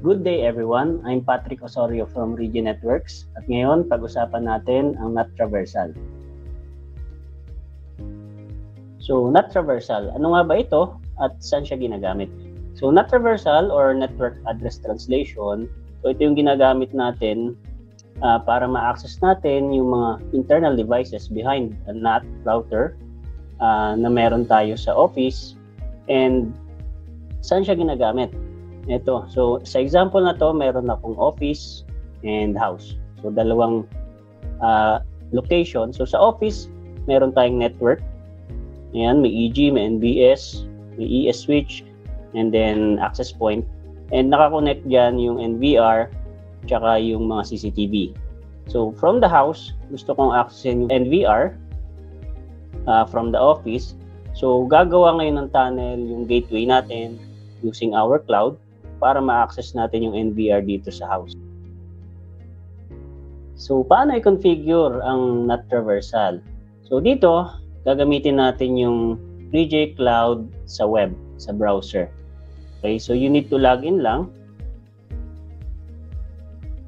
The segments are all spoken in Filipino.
Good day everyone, I'm Patrick Osorio from Region Networks at ngayon pag-usapan natin ang NAT traversal. So NAT traversal, ano nga ba ito at saan siya ginagamit? So NAT traversal or Network Address Translation, so ito yung ginagamit natin para ma-access natin yung mga internal devices behind a NAT router na meron tayo sa office. And saan siya ginagamit? Ito. So, sa example na to, meron akong office and house. So, dalawang location. So, sa office, meron tayong network. Ayan, may EG, may NBS, may ES switch, and then access point. And nakakonect dyan yung NVR, tsaka yung mga CCTV. So, from the house, gusto kong accessin yung NVR from the office. So, gagawa ngayon ng tunnel yung gateway natin using our cloud para ma-access natin yung NVR dito sa house. So, paano i-configure ang NAT traversal? So, dito, gagamitin natin yung RJ Cloud sa web, sa browser. Okay, so you need to log in lang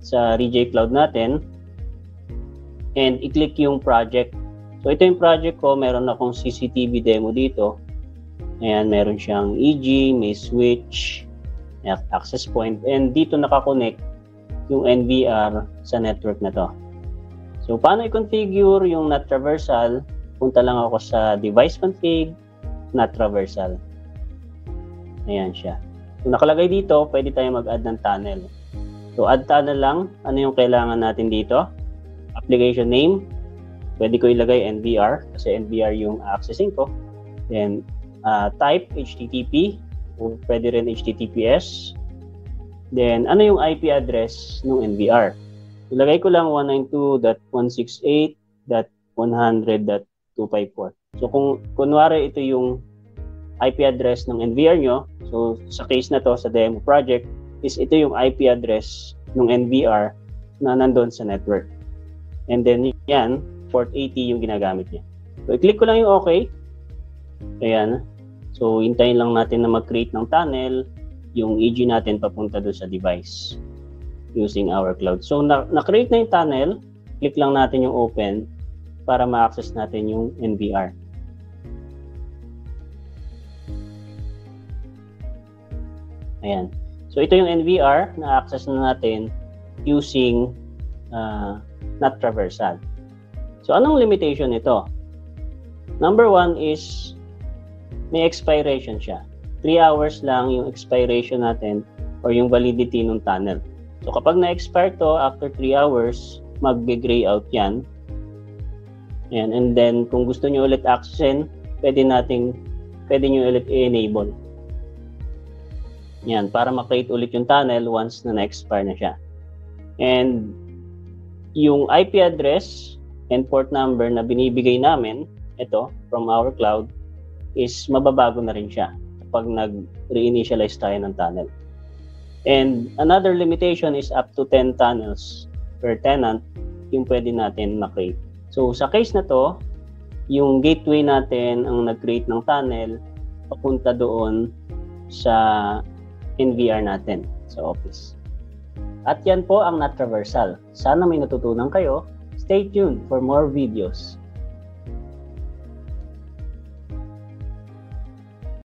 sa RJ Cloud natin and i-click yung project. So, ito yung project ko. Meron akong CCTV demo dito. Ayan, meron siyang EG, may switch, access point, and dito nakakonect yung NVR sa network na to. So, paano i-configure yung NAT traversal? Punta lang ako sa device config, NAT traversal. Ayan siya. So, nakalagay dito, pwede tayo mag-add ng tunnel. So, add tunnel lang. Ano yung kailangan natin dito? Application name. Pwede ko ilagay NVR kasi NVR yung accessing ko. Then, type HTTP. Pwede rin HTTPS. Then, ano yung IP address ng NVR? Ilagay ko lang 192.168.100.254. So, kung kunwari ito yung IP address ng NVR nyo, so sa case na to, sa demo project, is ito yung IP address ng NVR na nandun sa network. And then, yan, port 80 yung ginagamit niya. So, i-click ko lang yung OK. Ayan. So, hintayin lang natin na mag-create ng tunnel yung EG natin papunta doon sa device using our cloud. So, na-create na yung tunnel, click lang natin yung open para ma-access natin yung NVR. Ayan. So, ito yung NVR na access na natin using NAT traversal. So, anong limitation ito? Number one is may expiration siya. 3 hours lang yung expiration natin or yung validity ng tunnel. So kapag na-expire to, after 3 hours, magbe-gray out yan. Ayan. And then, kung gusto nyo ulit accessin, pwede nyo ulit i-enable. Yan, para ma-create ulit yung tunnel once na na-expire na siya. And yung IP address and port number na binibigay namin, ito, from our cloud, is mababago na rin siya kapag nag-reinitialize tayo ng tunnel. And another limitation is up to 10 tunnels per tenant yung pwede natin ma-create. So sa case na to, yung gateway natin ang nag-create ng tunnel papunta doon sa NVR natin sa office. At yan po ang NAT traversal. Sana may natutunan kayo. Stay tuned for more videos.